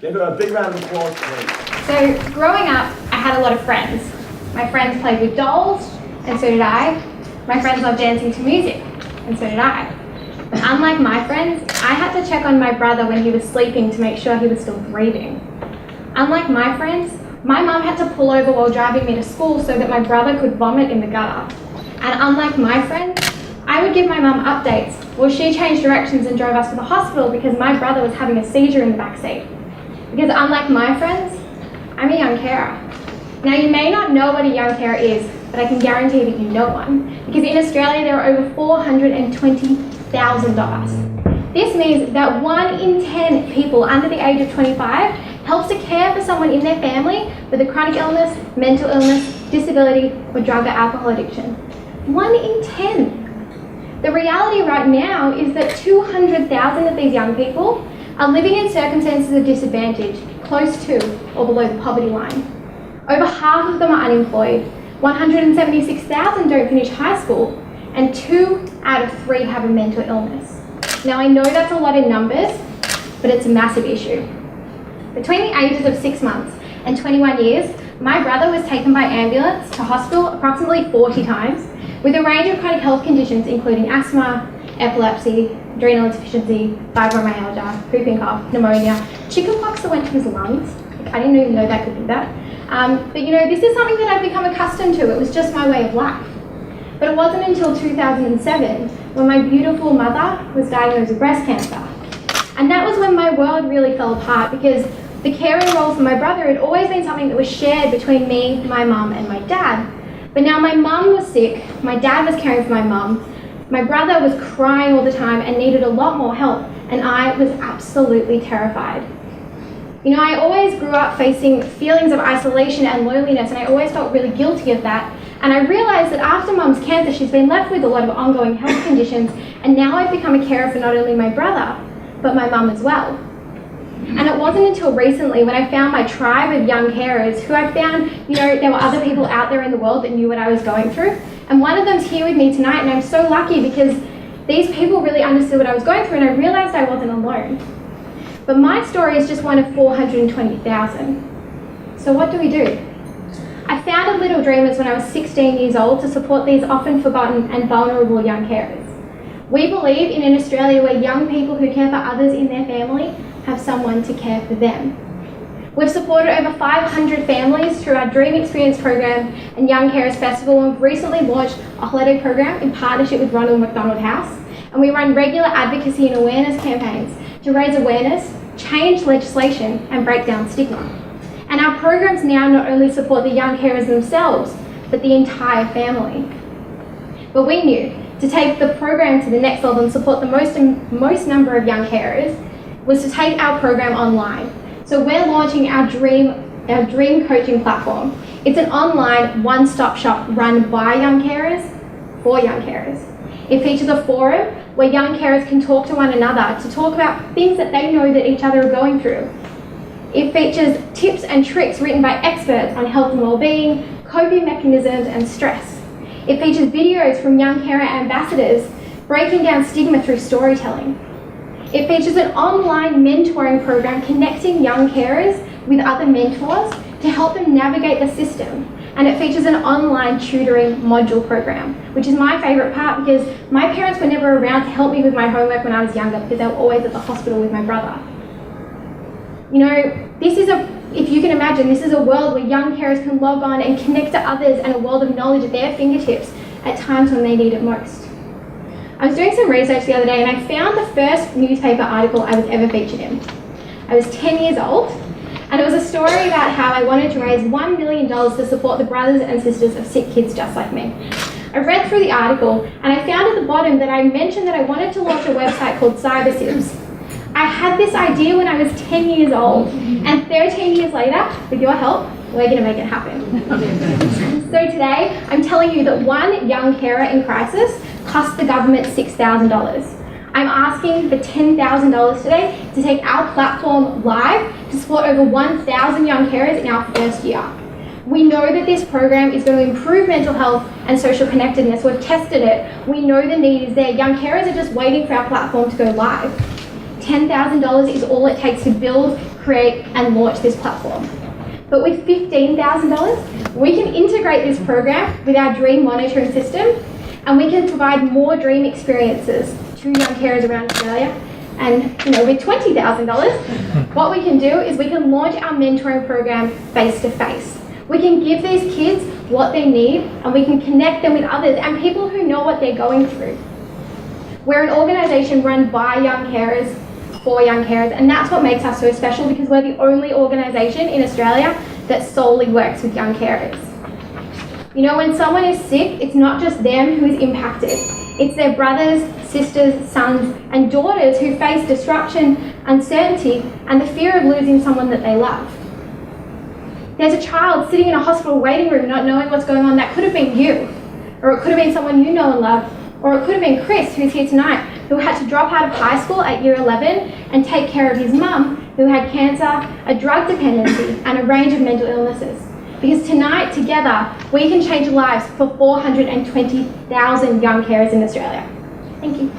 Give a big round of applause, please. So growing up, I had a lot of friends. My friends played with dolls, and so did I. My friends loved dancing to music, and so did I. But unlike my friends, I had to check on my brother when he was sleeping to make sure he was still breathing. Unlike my friends, my mum had to pull over while driving me to school so that my brother could vomit in the gutter. And unlike my friends, I would give my mum updates while she changed directions and drove us to the hospital because my brother was having a seizure in the back seat. Because unlike my friends, I'm a young carer. Now you may not know what a young carer is, but I can guarantee that you know one. Because in Australia there are over 420,000 of us. This means that 1 in 10 people under the age of 25 helps to care for someone in their family with a chronic illness, mental illness, disability, or drug or alcohol addiction. 1 in 10. The reality right now is that 200,000 of these young people are living in circumstances of disadvantage, close to or below the poverty line. Over half of them are unemployed, 176,000 don't finish high school, and 2 out of 3 have a mental illness. Now I know that's a lot in numbers, but it's a massive issue. Between the ages of 6 months and 21 years, my brother was taken by ambulance to hospital approximately 40 times with a range of chronic health conditions including asthma, epilepsy, adrenal insufficiency, fibromyalgia, whooping cough, pneumonia, chickenpox that went to his lungs. I didn't even know that could do that. But you know, this is something that I've become accustomed to. It was just my way of life. But it wasn't until 2007 when my beautiful mother was diagnosed with breast cancer. And that was when my world really fell apart because the caring role for my brother had always been something that was shared between me, my mum, and my dad. But now my mum was sick, my dad was caring for my mum, my brother was crying all the time and needed a lot more help, and I was absolutely terrified. You know, I always grew up facing feelings of isolation and loneliness, and I always felt really guilty of that. And I realised that after mum's cancer, she's been left with a lot of ongoing health conditions, and now I've become a carer for not only my brother, but my mum as well. And it wasn't until recently when I found my tribe of young carers who I found, you know, there were other people out there in the world that knew what I was going through. And one of them's here with me tonight, and I'm so lucky because these people really understood what I was going through, and I realised I wasn't alone. But my story is just one of 420,000. So what do we do? I founded Little Dreamers when I was 16 years old to support these often forgotten and vulnerable young carers. We believe in an Australia where young people who care for others in their family have someone to care for them. We've supported over 500 families through our Dream Experience program and Young Carers Festival, and we've recently launched a holiday program in partnership with Ronald McDonald House, and we run regular advocacy and awareness campaigns to raise awareness, change legislation, and break down stigma. And our programs now not only support the young carers themselves, but the entire family. But we knew to take the program to the next level and support the most number of young carers was to take our program online. So we're launching our Dream Coaching platform. It's an online one-stop shop run by young carers for young carers. It features a forum where young carers can talk to one another to talk about things that they know that each other are going through. It features tips and tricks written by experts on health and well-being, coping mechanisms, and stress. It features videos from young carer ambassadors breaking down stigma through storytelling. It features an online mentoring program connecting young carers with other mentors to help them navigate the system. And it features an online tutoring module program, which is my favourite part because my parents were never around to help me with my homework when I was younger because they were always at the hospital with my brother. You know, if you can imagine, this is a world where young carers can log on and connect to others and a world of knowledge at their fingertips at times when they need it most. I was doing some research the other day and I found the first newspaper article I was ever featured in. I was 10 years old, and it was a story about how I wanted to raise $1 million to support the brothers and sisters of sick kids just like me. I read through the article and I found at the bottom that I mentioned that I wanted to launch a website called CyberSibs. I had this idea when I was 10 years old, and 13 years later, with your help, we're going to make it happen. So today, I'm telling you that one young carer in crisis cost the government $6,000. I'm asking for $10,000 today to take our platform live to support over 1,000 young carers in our first year. We know that this program is going to improve mental health and social connectedness. We've tested it. We know the need is there. Young carers are just waiting for our platform to go live. $10,000 is all it takes to build, create and launch this platform. But with $15,000, we can integrate this program with our dream monitoring system, and we can provide more dream experiences to young carers around Australia. And with $20,000, what we can do is we can launch our mentoring program face to face. We can give these kids what they need, and we can connect them with others and people who know what they're going through. We're an organisation run by young carers, for young carers, and that's what makes us so special, because we're the only organisation in Australia that solely works with young carers. When someone is sick, it's not just them who is impacted. It's their brothers, sisters, sons, and daughters who face disruption, uncertainty, and the fear of losing someone that they love. There's a child sitting in a hospital waiting room not knowing what's going on. That could have been you, or it could have been someone you know and love, or it could have been Chris, who's here tonight, who had to drop out of high school at year 11 and take care of his mum, who had cancer, a drug dependency, and a range of mental illnesses. Because tonight, together, we can change lives for 420,000 young carers in Australia. Thank you.